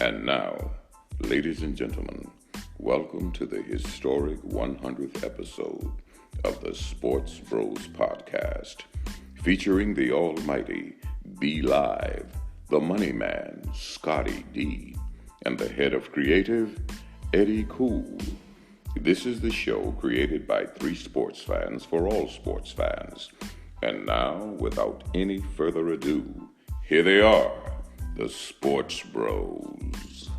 And now, ladies and gentlemen, welcome to the historic 100th episode of the SportsBros Podcast, featuring the almighty Be Live, the money man, Scottie D, and the head of creative, Eddy. This is the show created by three sports fans for all sports fans. And now, without any further ado, here they are, the Sports Bros.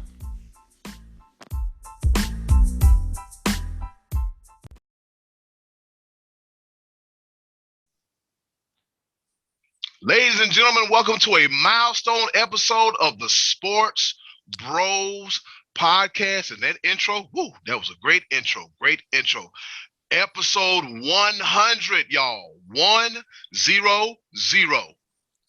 Ladies and gentlemen, welcome to a milestone episode of the Sports Bros Podcast. And that intro, that was a great intro. Episode 100, y'all. 100.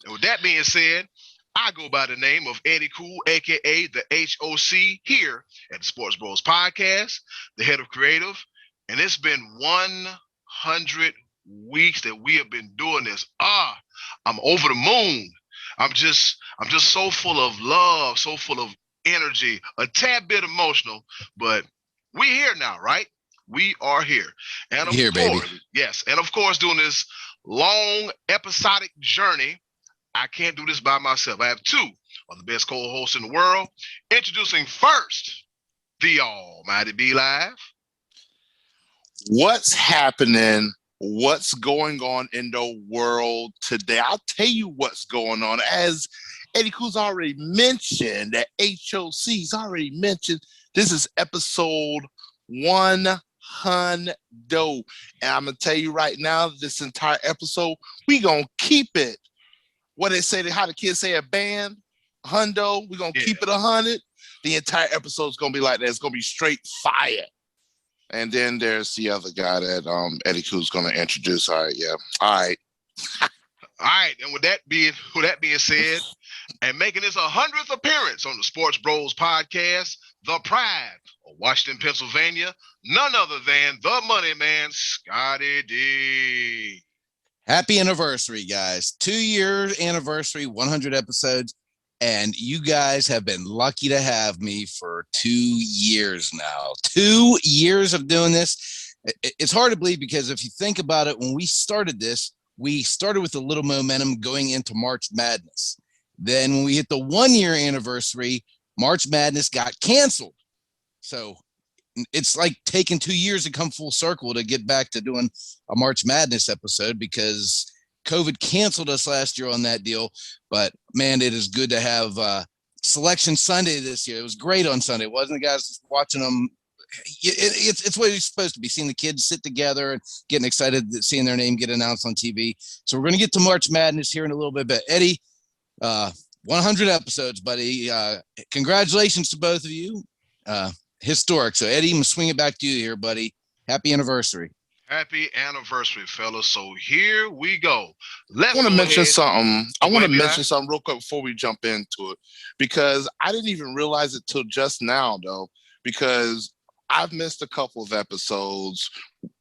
And with that being said, I go by the name of Eddy, aka the HOC, here at the Sports Bros Podcast, the head of creative. And it's been 100 weeks that we have been doing this. I'm over the moon. I'm just so full of love, so full of energy, a tad bit emotional, but we're here now, right? We are here. And of course, baby. Yes. And of course, doing this long episodic journey, I can't do this by myself. I have two of the best co-hosts in the world. Introducing first, the almighty Be Live. What's happening? What's going on in the world today? I'll tell you what's going on. As Eddy Cool's already mentioned, that HOC's already mentioned, this is episode 100. And I'm going to tell you right now, this entire episode, we going to keep it. What they say, how the kids say a band, hundo, we're going to keep it 100. The entire episode's going to be like that. It's going to be straight fire. And then there's the other guy that Eddy Cool's going to introduce. All right, yeah. All right. All right, and with that being said, and making his 100th appearance on the Sports Bros Podcast, the pride of Washington, Pennsylvania, none other than the money man, Scottie D. Happy anniversary, guys. 2-year anniversary, 100 episodes. And you guys have been lucky to have me for 2 years now. 2 years of doing this. It's hard to believe because if you think about it, when we started this, we started with a little momentum going into March Madness. Then when we hit the 1-year anniversary, March Madness got canceled. So it's like taking 2 years to come full circle to get back to doing a March Madness episode because COVID canceled us last year on that deal. But man, it is good to have Selection Sunday this year. It was great on Sunday, wasn't it, guys? Just watching them. It's what it's supposed to be, seeing the kids sit together and getting excited, seeing their name get announced on TV. So we're going to get to March Madness here in a little bit. But Eddy, 100 episodes, buddy. Congratulations to both of you. Historic. So Eddy, I'm going to swing it back to you here, buddy. Happy anniversary. Happy anniversary, fellas. So here we go. I want to mention something. I want to mention something real quick before we jump into it, because I didn't even realize it till just now, though, because I've missed a couple of episodes.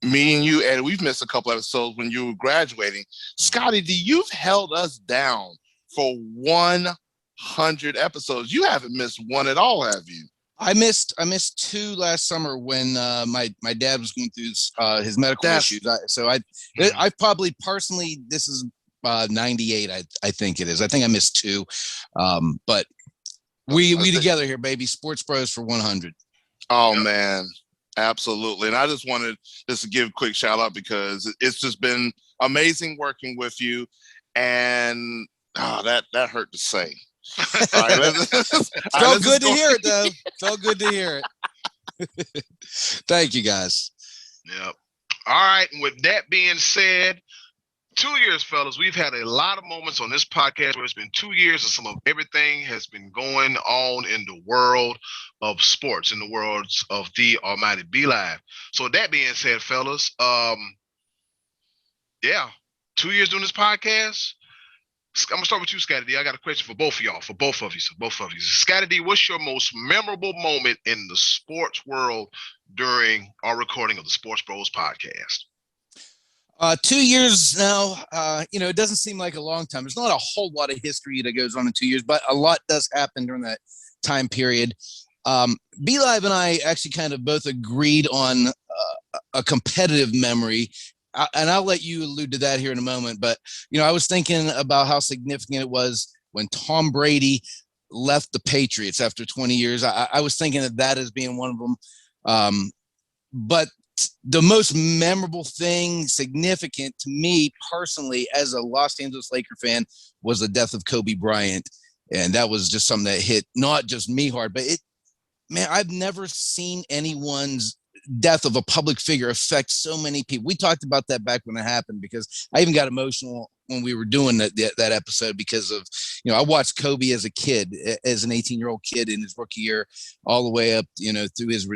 Me and you, Eddy, we've missed a couple of episodes when you were graduating. Scottie D, you've held us down for 100 episodes. You haven't missed one at all, have you? I missed 2 last summer when my dad was going through his medical issues. I probably personally, this is 98. I think it is. I think I missed 2, but we together here, baby. Sports Bros for 100. Oh man, absolutely. And I just wanted to give a quick shout out because it's just been amazing working with you, and that hurt to say. Felt good to hear it, though. Felt good to hear it. Thank you, guys. Yep. All right. And with that being said, 2 years, fellas, we've had a lot of moments on this podcast where it's been 2 years and some of everything has been going on in the world of sports, in the worlds of the almighty Be Live. So with that being said, fellas, 2 years doing this podcast. I'm gonna start with you, Scottie D. I got a question for both of y'all, for both of you. Scottie D, what's your most memorable moment in the sports world during our recording of the Sports Bros Podcast? 2 years now, it doesn't seem like a long time. There's not a whole lot of history that goes on in 2 years, but a lot does happen during that time period. B-Live and I actually kind of both agreed on a competitive memory. And I'll let you allude to that here in a moment. But, I was thinking about how significant it was when Tom Brady left the Patriots after 20 years. I was thinking of that as being one of them. But the most memorable thing, significant to me personally as a Los Angeles Laker fan, was the death of Kobe Bryant. And that was just something that hit not just me hard, but I've never seen anyone's death of a public figure affect so many people. We talked about that back when it happened, because I even got emotional when we were doing that episode, because of, I watched Kobe as a kid, as an 18-year-old kid in his rookie year, all the way up, through his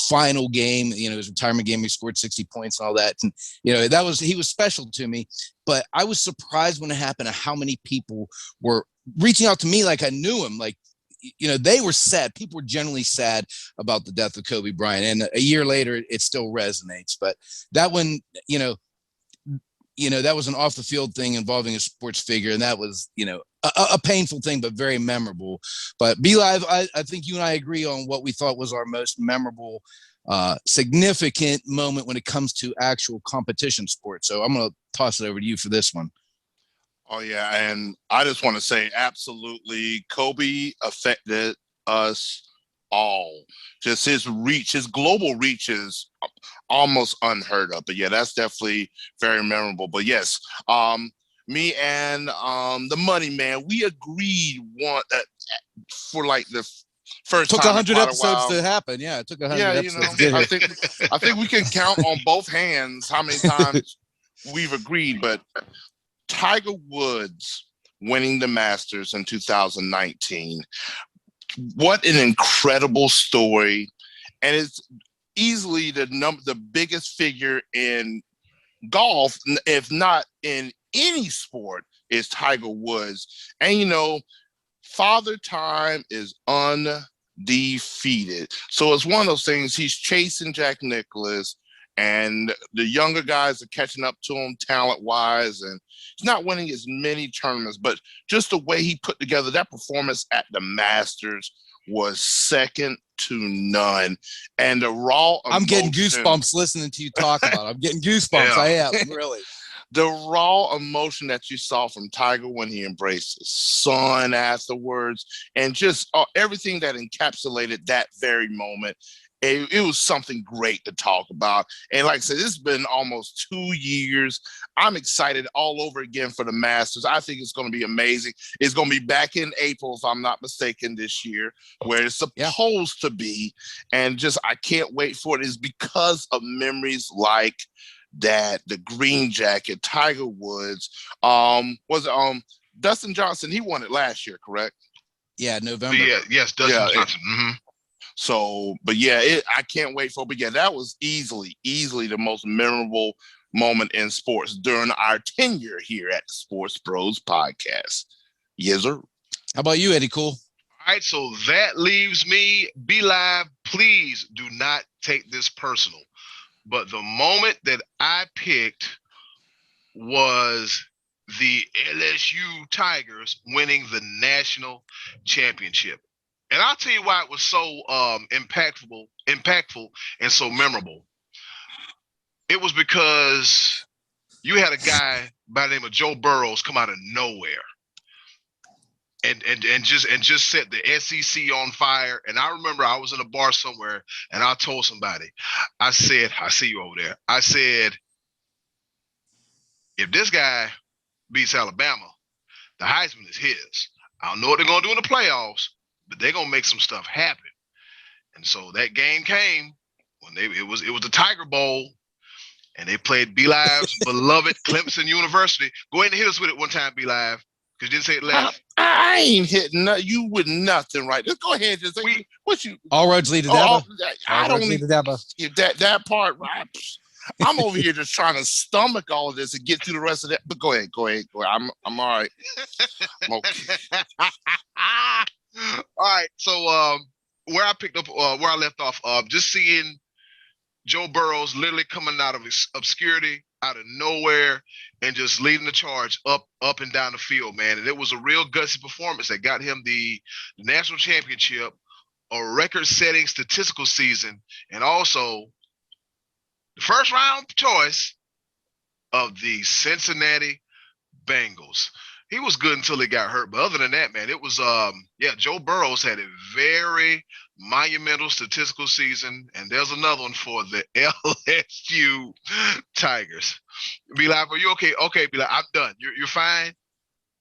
final game, his retirement game, he scored 60 points and all that. And, he was special to me, but I was surprised when it happened how many people were reaching out to me like I knew him. Like, they were sad. People were generally sad about the death of Kobe Bryant. And a year later, it still resonates. But that one, that was an off the field thing involving a sports figure. And that was, a painful thing, but very memorable. But B-Live, I think you and I agree on what we thought was our most memorable, significant moment when it comes to actual competition sports. So I'm going to toss it over to you for this one. Oh, yeah. And I just want to say, absolutely, Kobe affected us all. Just his reach, his global reach is almost unheard of. But yeah, that's definitely very memorable. But yes, me and the Money Man, we agreed for like the first time. Took 100 episodes to happen. Yeah, it took 100 episodes. I think we can count on both hands how many times we've agreed. But Tiger Woods winning the Masters in 2019. What an incredible story. And it's easily the biggest figure in golf, if not in any sport, is Tiger Woods. And, Father Time is undefeated. So it's one of those things. He's chasing Jack Nicklaus, and the younger guys are catching up to him talent-wise, and he's not winning as many tournaments, but just the way he put together that performance at the Masters was second to none. And the raw emotion, I'm getting goosebumps listening to you talk about it. I'm getting goosebumps. Yeah. I am, really. The raw emotion that you saw from Tiger when he embraced his son afterwards, and just everything that encapsulated that very moment. It was something great to talk about. And like I said, it's been almost 2 years. I'm excited all over again for the Masters. I think it's going to be amazing. It's going to be back in April, if I'm not mistaken, this year, where it's supposed to be. And just, I can't wait for it. It's because of memories like that, the green jacket, Tiger Woods. Dustin Johnson, he won it last year, correct? Yeah, November. Yes, Dustin Johnson. Mm-hmm. So, but yeah, I can't wait for it. But yeah, that was easily the most memorable moment in sports during our tenure here at the SportsBros Podcast. Yes, sir. How about you, Eddy Cool? All right, so that leaves me. B-Live, please do not take this personal. But the moment that I picked was the LSU Tigers winning the national championship. And I'll tell you why it was so impactful and so memorable. It was because you had a guy by the name of Joe Burrows come out of nowhere and just set the SEC on fire. And I remember I was in a bar somewhere and I told somebody, I said, I see you over there. I said, if this guy beats Alabama, the Heisman is his. I don't know what they're going to do in the playoffs, but they're gonna make some stuff happen. And so that game came when it was the Tiger Bowl, and they played B-Live's beloved Clemson University. Go ahead and hit us with it one time, B-Live, because you didn't say it last. I ain't hitting you with nothing right. Just go ahead, just say what you. All roads lead to Dabo. I don't need that part. Right? I'm over here just trying to stomach all of this and get through the rest of that. But go ahead. I'm all right. I'm okay. All right, so where I picked up, where I left off, just seeing Joe Burrows literally coming out of obscurity out of nowhere and just leading the charge up and down the field, man. And it was a real gutsy performance that got him the national championship, a record-setting statistical season, and also the first round choice of the Cincinnati Bengals. He was good until he got hurt, but other than that, man, it was Joe Burrows had a very monumental statistical season, and there's another one for the LSU Tigers. Be like, are you okay? Okay, be like, I'm done. You're fine.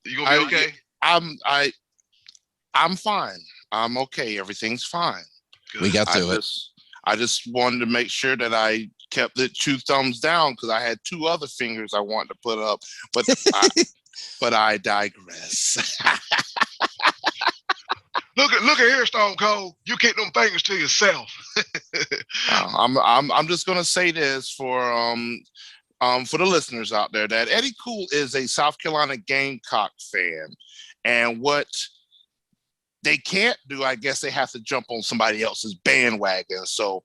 You gonna be okay? I'm fine. I'm okay. Everything's fine. Good. We got through it. I just wanted to make sure that I kept it 2 thumbs down because I had 2 other fingers I wanted to put up, but I digress. Look at here, Stone Cold. You keep them fingers to yourself. I'm just gonna say this for the listeners out there that Eddy Cool is a South Carolina Gamecock fan, and what they can't do, I guess they have to jump on somebody else's bandwagon. So,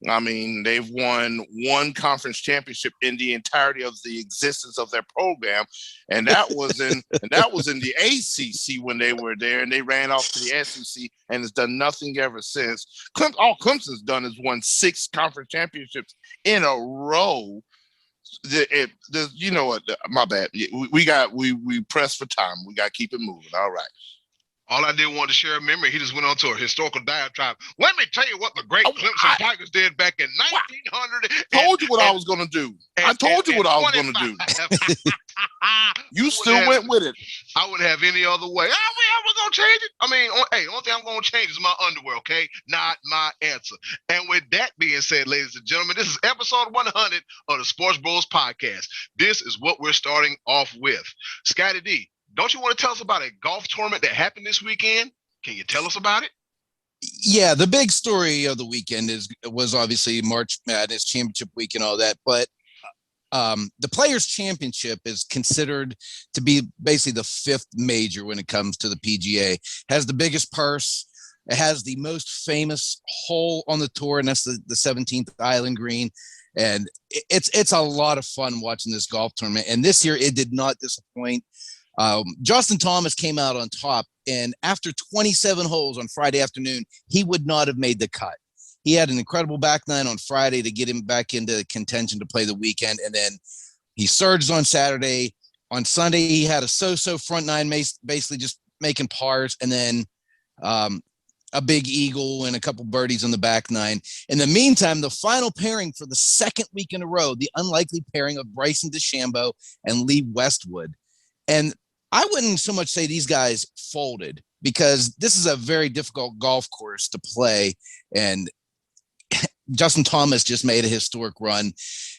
I mean, they've won 1 conference championship in the entirety of the existence of their program, and that was in the ACC when they were there, and they ran off to the SEC and has done nothing ever since. All Clemson's done is won 6 conference championships in a row. You know what? My bad. We press for time. We got to keep it moving. All right. All I did want to share a memory. He just went on to a historical diatribe. Let me tell you what the great Clemson Tigers did back in 1900. I told you what I was going to do. I told you what I was going to do. You still went with it. I wouldn't have any other way. We're going to change it. I mean, only thing I'm going to change is my underwear, okay? Not my answer. And with that being said, ladies and gentlemen, this is episode 100 of the Sports Bros Podcast. This is what we're starting off with. Scottie D, don't you want to tell us about a golf tournament that happened this weekend? Can you tell us about it? Yeah, the big story of the weekend was obviously March Madness Championship week and all that, but the Players Championship is considered to be basically the 5th major when it comes to the PGA. Has the biggest purse. It has the most famous hole on the tour, and that's the 17th Island Green. And it's a lot of fun watching this golf tournament. And this year it did not disappoint. Justin Thomas came out on top, and after 27 holes on Friday afternoon, he would not have made the cut. He had an incredible back nine on Friday to get him back into contention to play the weekend, and then he surged on Saturday. On Sunday, he had a so-so front nine, basically just making pars, and then a big eagle and a couple birdies on the back nine. In the meantime, the final pairing for the 2nd week in a row, the unlikely pairing of Bryson DeChambeau and Lee Westwood. And I wouldn't so much say these guys folded, because this is a very difficult golf course to play. And Justin Thomas just made a historic run,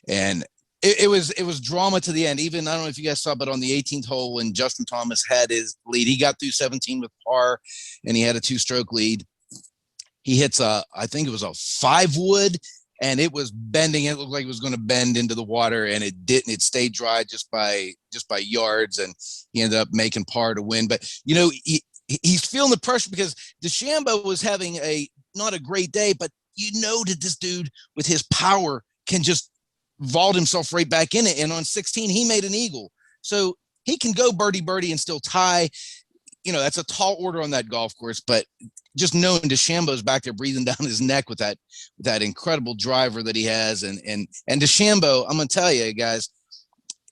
and it was drama to the end. Even, I don't know if you guys saw, but on the 18th hole when Justin Thomas had his lead, he got through 17 with par, and he had a 2-stroke lead. He hits I think it was a 5-wood, and it was bending. It looked like it was going to bend into the water, and it didn't. It stayed dry just by yards, and he ended up making par to win. But, you know, he's feeling the pressure because DeChambeau was having not a great day, but you know that this dude with his power can just vault himself right back in it. And on 16, he made an eagle. So he can go birdie and still tie. You know, that's a tall order on that golf course, but just knowing DeChambeau's back there breathing down his neck with that incredible driver that he has. And DeChambeau, I'm going to tell you guys,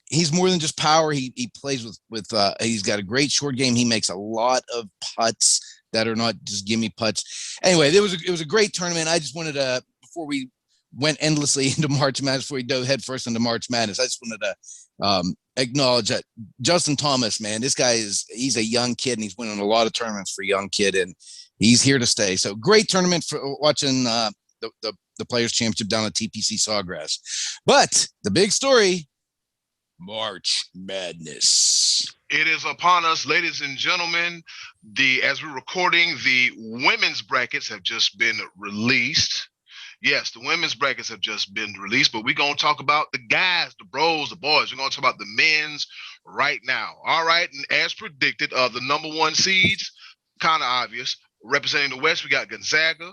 he's more than just power. He plays with he's got a great short game. He makes a lot of putts that are not just gimme putts. Anyway, it was a great tournament. I just wanted to, before we went endlessly into March Madness, before we dove headfirst into March Madness, I just wanted to acknowledge that Justin Thomas, man, this guy he's a young kid, and he's winning a lot of tournaments for a young kid, and he's here to stay. So great tournament for watching the Players Championship down at TPC Sawgrass. But the big story, March Madness. It is upon us, ladies and gentlemen. As we're recording, the women's brackets have just been released. Yes, the women's brackets have just been released, but we're going to talk about the guys, the bros, the boys. We're going to talk about the men's right now. All right, and as predicted, the number 1 seeds, kind of obvious, representing the West, we got Gonzaga.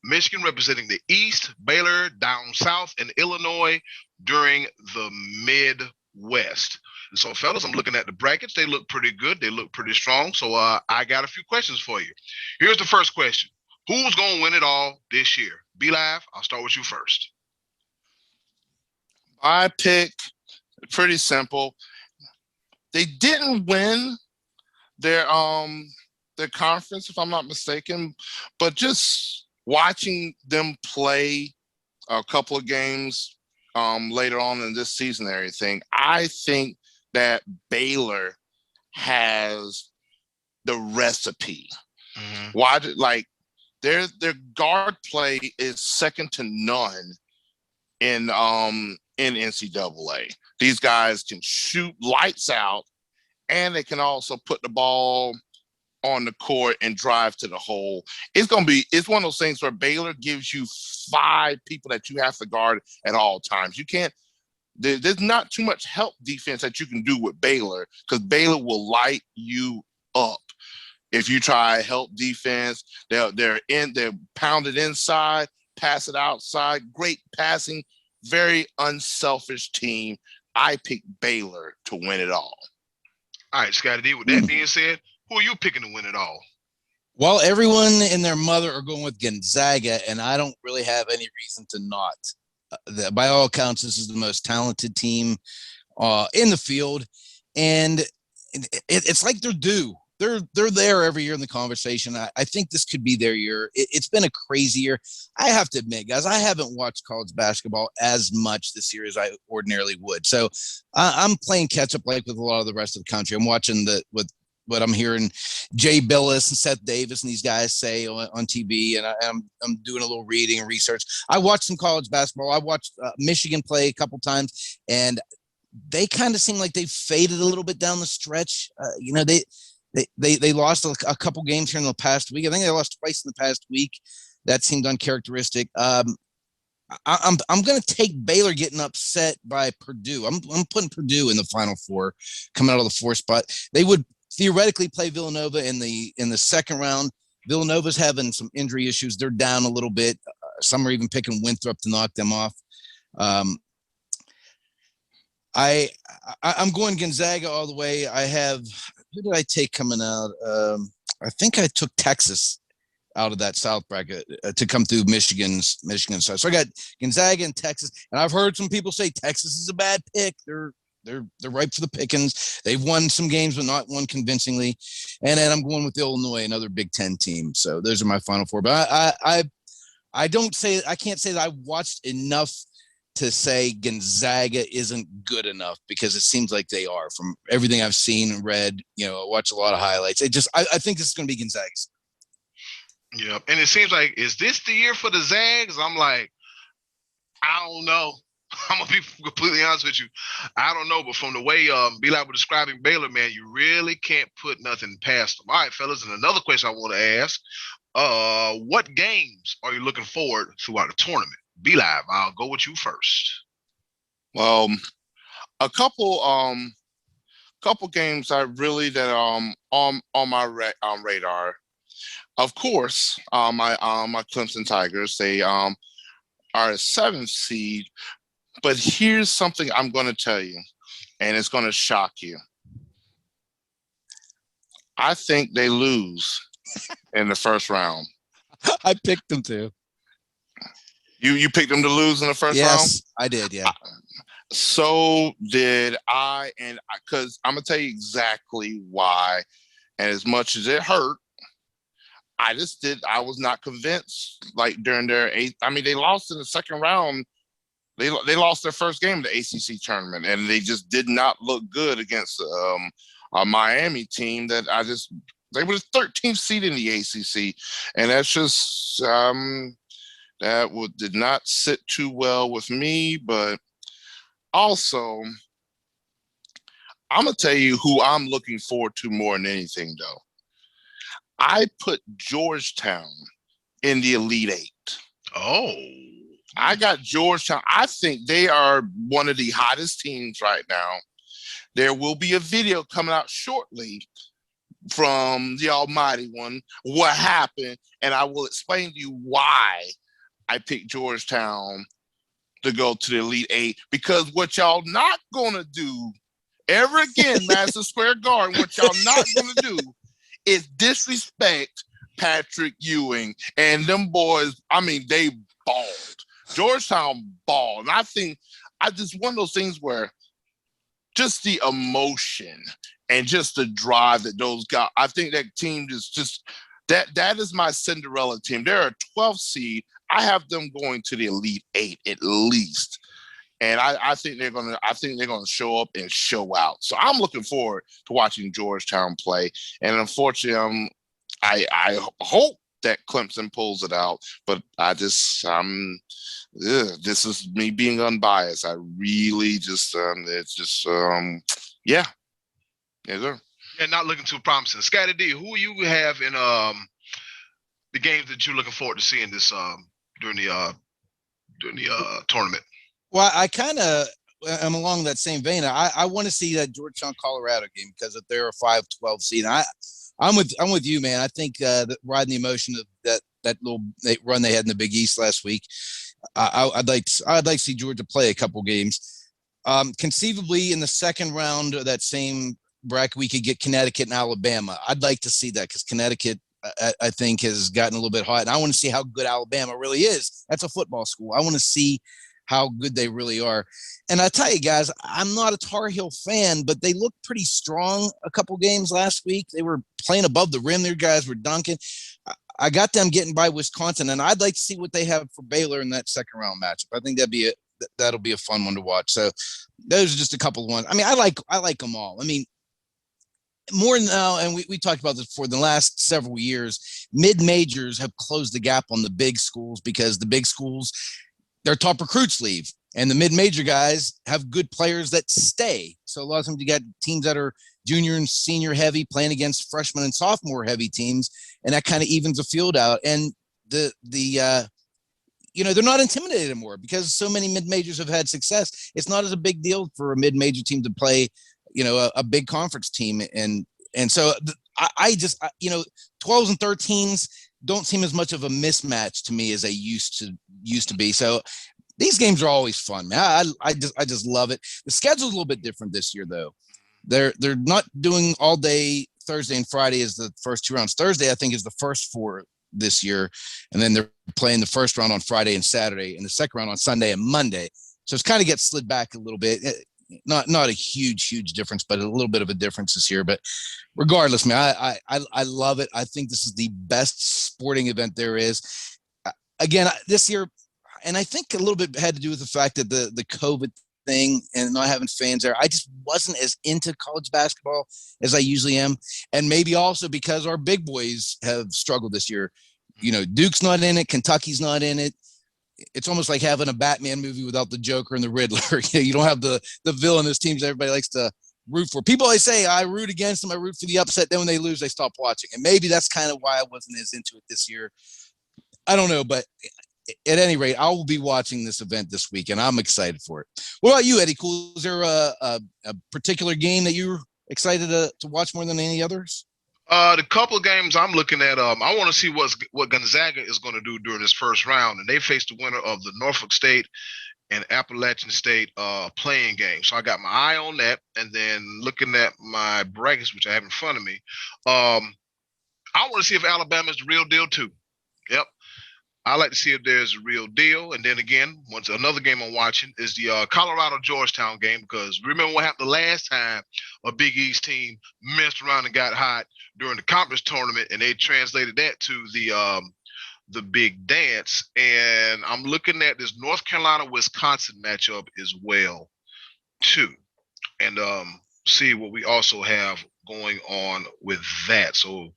Michigan representing the East. Baylor down south, and Illinois during the Midwest. So, fellas, I'm looking at the brackets. They look pretty good. They look pretty strong. So I got a few questions for you. Here's the first question. Who's going to win it all this year? Be Live, I'll start with you first. I pick, pretty simple. They didn't win their conference, if I'm not mistaken, but just watching them play a couple of games later on in this season and everything, I think that Baylor has the recipe. Mm-hmm. Why? Like their guard play is second to none in NCAA. These guys can shoot lights out, and they can also put the ball on the court and drive to the hole. It's one of those things where Baylor gives you 5 people that you have to guard at all times. You can't. There's not too much help defense that you can do with Baylor, because Baylor will light you up. If you try help defense, they're pounded inside, pass it outside. Great passing, very unselfish team. I pick Baylor to win it all. All right, Scottie D, with that being said, who are you picking to win it all? Well, everyone and their mother are going with Gonzaga, and I don't really have any reason to not. By all accounts, this is the most talented team in the field, and it's like they're due. They're there every year in the conversation. I think this could be their year. It's been a crazy year. I have to admit, guys, I haven't watched college basketball as much this year as I ordinarily would. So I'm playing catch up like with a lot of the rest of the country. I'm watching what I'm hearing Jay Billis and Seth Davis and these guys say on TV, and I'm doing a little reading and research. I watched some college basketball. I watched Michigan play a couple times, and they kind of seem like they faded a little bit down the stretch. They lost a couple games here in the past week. I think they lost twice in the past week. That seemed uncharacteristic. I'm going to take Baylor getting upset by Purdue. I'm putting Purdue in the Final Four, coming out of the 4th spot. They would theoretically play Villanova in the second round. Villanova's having some injury issues. They're down a little bit. Some are even picking Winthrop to knock them off. I'm going Gonzaga all the way. I have, who did I take coming out? I think I took Texas out of that South bracket to come through Michigan side. So I got Gonzaga and Texas, and I've heard some people say Texas is a bad pick. They're ripe for the pickings. They've won some games, but not won convincingly. And then I'm going with Illinois, another Big Ten team. So those are my Final Four. But I can't say that I watched enough to say Gonzaga isn't good enough, because it seems like they are from everything I've seen and read. I watch a lot of highlights. I think this is going to be Gonzaga's. Yeah, and it seems like, is this the year for the Zags? I'm like, I don't know. I'm gonna be completely honest with you. I don't know, but from the way B-Lab was describing Baylor, man, you really can't put nothing past them. All right, fellas, and another question I want to ask: what games are you looking forward throughout the tournament? B-Lab, I'll go with you first. Well, a couple games I really that on my radar. Of course, my Clemson Tigers, they are a 7th seed. But here's something I'm going to tell you, and it's going to shock you. I think they lose in the first round. I picked them to. You picked them to lose in the first round? Yes, I did, yeah. So did I, and because I'm going to tell you exactly why. And as much as it hurt, I was not convinced, like during their they lost in the second round. They lost their first game in the ACC tournament, and they just did not look good against a Miami team that they were the 13th seed in the ACC, and that's just did not sit too well with me. But also, I'm gonna tell you who I'm looking forward to more than anything, though. I put Georgetown in the Elite Eight. Oh. I got Georgetown. I think they are one of the hottest teams right now. There will be a video coming out shortly from the Almighty One what happened, and I will explain to you why I picked Georgetown to go to the Elite Eight. Because what y'all not gonna do ever again, Madison Square Garden, what y'all not gonna do is disrespect Patrick Ewing and them boys. I mean, they balled. Georgetown balled. And I think one of those things where just the emotion and just the drive that those guys, I think that team is just that is my Cinderella team. They're a 12th seed. I have them going to the Elite Eight at least. And I think they're gonna show up and show out. So I'm looking forward to watching Georgetown play. And unfortunately, I hope that Clemson pulls it out. But this is me being unbiased. I really just yeah. Yes, sir. Yeah, not looking too promising. Scottie D, who you have in the games that you're looking forward to seeing this during the tournament? Well, I kind of am along that same vein. I want to see that Georgetown Colorado game because if they're a 5-12 seed, I'm with you, man. I think that riding the emotion of that little run they had in the Big East last week, I'd like to see Georgia play a couple games. Conceivably, in the second round of that same bracket, we could get Connecticut and Alabama. I'd like to see that because Connecticut, I think, has gotten a little bit hot, and I want to see how good Alabama really is. That's a football school. I want to see how good they really are. And I tell you guys, I'm not a Tar Heel fan, but they looked pretty strong a couple games last week. They were playing above the rim. Their guys were dunking. I got them getting by Wisconsin, and I'd like to see what they have for Baylor in that second round matchup. I think that'll be a fun one to watch. So those are just a couple of ones. I mean, I like them all. I mean, more now, and we talked about this for the last several years, mid-majors have closed the gap on the big schools because the big schools, their top recruits leave, and the mid-major guys have good players that stay. So a lot of times you got teams that are junior and senior heavy playing against freshman and sophomore heavy teams, and that kind of evens the field out. And they're not intimidated anymore because so many mid-majors have had success. It's not as a big deal for a mid-major team to play, a big conference team. And so I 12s and 13s don't seem as much of a mismatch to me as they used to be. So these games are always fun, man. I just love it. The schedule's a little bit different this year, though. They're not doing all day Thursday and Friday as the first two rounds. Thursday, I think, is the first four this year, and then they're playing the first round on Friday and Saturday, and the second round on Sunday and Monday. So it's kind of gets slid back a little bit. Not a huge difference, but a little bit of a difference this year. But regardless, man, I love it. I think this is the best sporting event there is. Again, this year, and I think a little bit had to do with the fact that the COVID thing and not having fans there. I just wasn't as into college basketball as I usually am, and maybe also because our big boys have struggled this year. Duke's not in it, Kentucky's not in it. It's almost like having a Batman movie without the Joker and the Riddler. You don't have the villainous teams everybody likes to root for. People always say, I root against them, I root for the upset. Then when they lose, they stop watching. And maybe that's kind of why I wasn't as into it this year. I don't know, but at any rate, I will be watching this event this week, and I'm excited for it. What about you, Eddy Cool? Is there a particular game that you're excited to watch more than any others? The couple of games I'm looking at, I want to see what Gonzaga is going to do during this first round, and they face the winner of the Norfolk State and Appalachian State playing game. So I got my eye on that, and then looking at my brackets, which I have in front of me, I want to see if Alabama is the real deal too. Yep. I like to see if there's a real deal. And then again, another game I'm watching is the Colorado-Georgetown game, because remember what happened the last time a Big East team messed around and got hot during the conference tournament, and they translated that to the big dance. And I'm looking at this North Carolina-Wisconsin matchup as well, too. And see what we also have going on with that. So,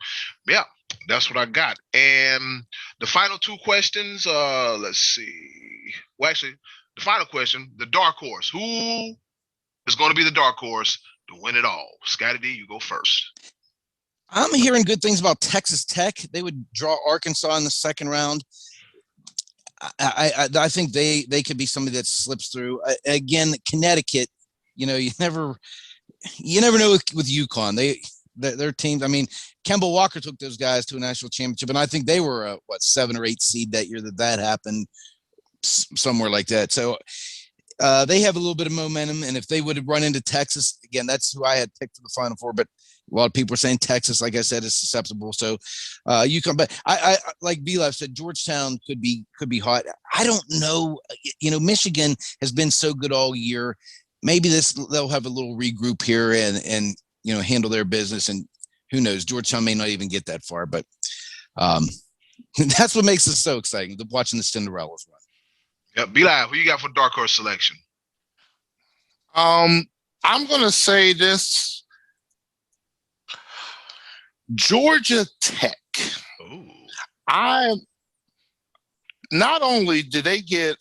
yeah. That's what I got. And the final two questions, let's see. Well, actually, the final question, the dark horse. Who is going to be the dark horse to win it all? Scottie D, you go first. I'm hearing good things about Texas Tech. They would draw Arkansas in the second round. I think they could be somebody that slips through. Again, Connecticut, you never know with UConn. their teams. I mean, Kemba Walker took those guys to a national championship, and I think they were a 7 or 8 seed that year that happened, somewhere like that. So they have a little bit of momentum, and if they would have run into Texas again, that's who I had picked for the Final Four. But a lot of people are saying Texas, like I said, is susceptible. So you come back. I like B-Live said, Georgetown could be hot. I don't know. Michigan has been so good all year. Maybe they'll have a little regroup here and handle their business. And who knows, Georgetown may not even get that far. But that's what makes it so exciting, watching the Cinderellas run. Yeah, B-Live, who you got for dark horse selection? I'm gonna say this. Georgia Tech. Ooh. Not only did they get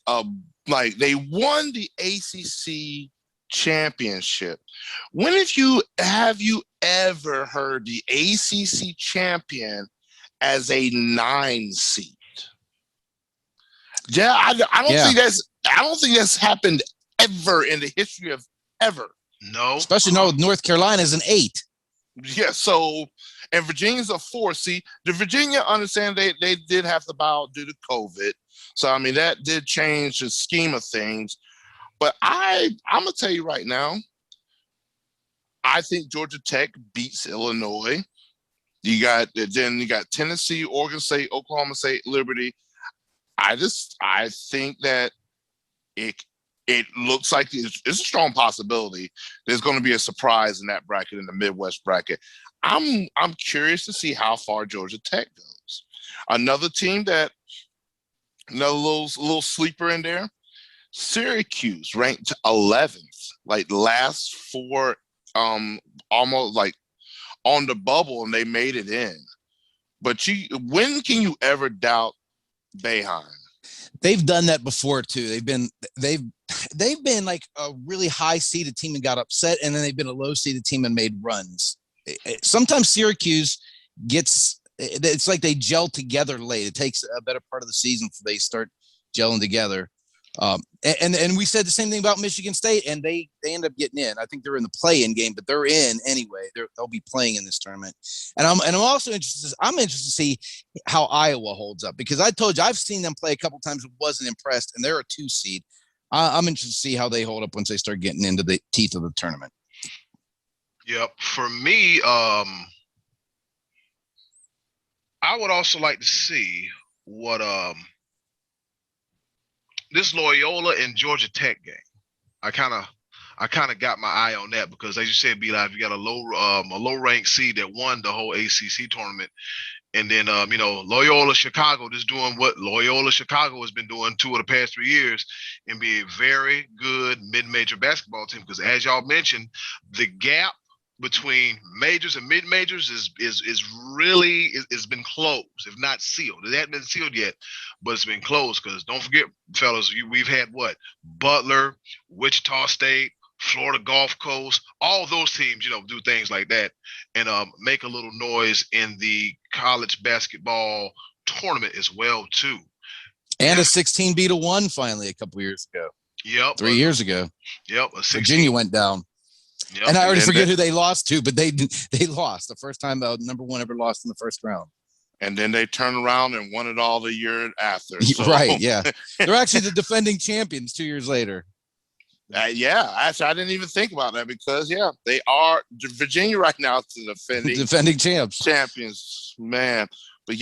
they won the ACC championship. When have you ever heard the ACC champion as a 9 seed? Yeah, I don't think that's happened ever in the history of ever. No, especially not with North Carolina as an 8. Yeah, so and Virginia's a 4. See, the Virginia understand they did have to bow due to COVID. So I mean that did change the scheme of things. But I'm gonna tell you right now, I think Georgia Tech beats Illinois. You got Tennessee, Oregon State, Oklahoma State, Liberty. I think that it looks like it's a strong possibility there's going to be a surprise in that bracket, in the Midwest bracket. I'm curious to see how far Georgia Tech goes. Another team another little sleeper in there, Syracuse, ranked 11th, like last 4, almost like on the bubble, and they made it in. But when can you ever doubt Boeheim? They've done that before too. They've been like a really high seeded team and got upset, and then they've been a low seeded team and made runs. Sometimes Syracuse it's like they gel together late. It takes a better part of the season before they start gelling together. And we said the same thing about Michigan State, and they end up getting in. I think they're in the play-in game, but they're in anyway. They'll be playing in this tournament. And I'm also interested. I'm interested to see how Iowa holds up, because I told you I've seen them play a couple times and wasn't impressed, and they're a 2 seed. I'm interested to see how they hold up once they start getting into the teeth of the tournament. Yep. For me, I would also like to see what this Loyola and Georgia Tech game. I kind of got my eye on that, because as you said, B-Live, you got a low ranked seed that won the whole ACC tournament. And then, Loyola Chicago just doing what Loyola Chicago has been doing 2 of the past 3 years, and be a very good mid-major basketball team. Because as y'all mentioned, the gap between majors and mid-majors is really been closed, if not sealed. It hasn't been sealed yet, but it's been closed. Because don't forget, fellas, we've had Butler, Wichita State, Florida Gulf Coast, all those teams, do things like that and make a little noise in the college basketball tournament as well too. And a 16-1 finally a couple years ago. Yep. 3 years ago. Yep. Virginia went down. Yep. And I already forget who they lost to, but they lost the first time number 1 ever lost in the first round. And then they turned around and won it all the year after. So. Right, yeah. They're actually the defending champions 2 years later. Actually, I didn't even think about that, because, they are Virginia right now is the defending champions, man. But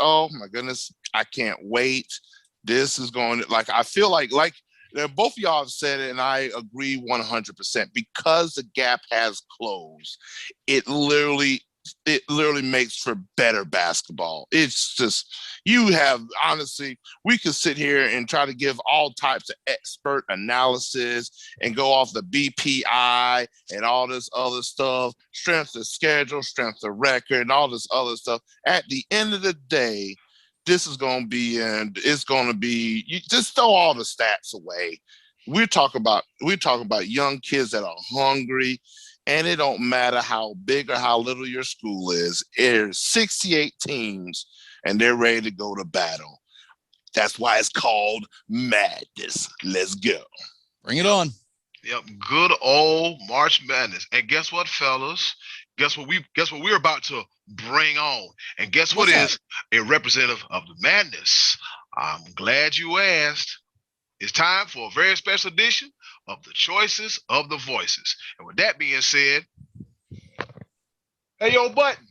oh my goodness, I can't wait. This is going to, I feel like both of y'all have said it, and I agree 100%, because the gap has closed. It literally makes for better basketball. It's just, honestly, we could sit here and try to give all types of expert analysis and go off the BPI and all this other stuff, strength of schedule, strength of record, and all this other stuff. At the end of the day, this is going to be, you just throw all the stats away. We're talking about young kids that are hungry. And it don't matter how big or how little your school is. There's 68 teams, and they're ready to go to battle. That's why it's called madness. Let's go. Bring it on. Yep, good old March Madness. And guess what, fellas? Guess what we're about to bring on? And guess what What's is a representative of the madness? I'm glad you asked. It's time for a very special edition of the Choices of the Voices. And with that being said, hey, yo, Button,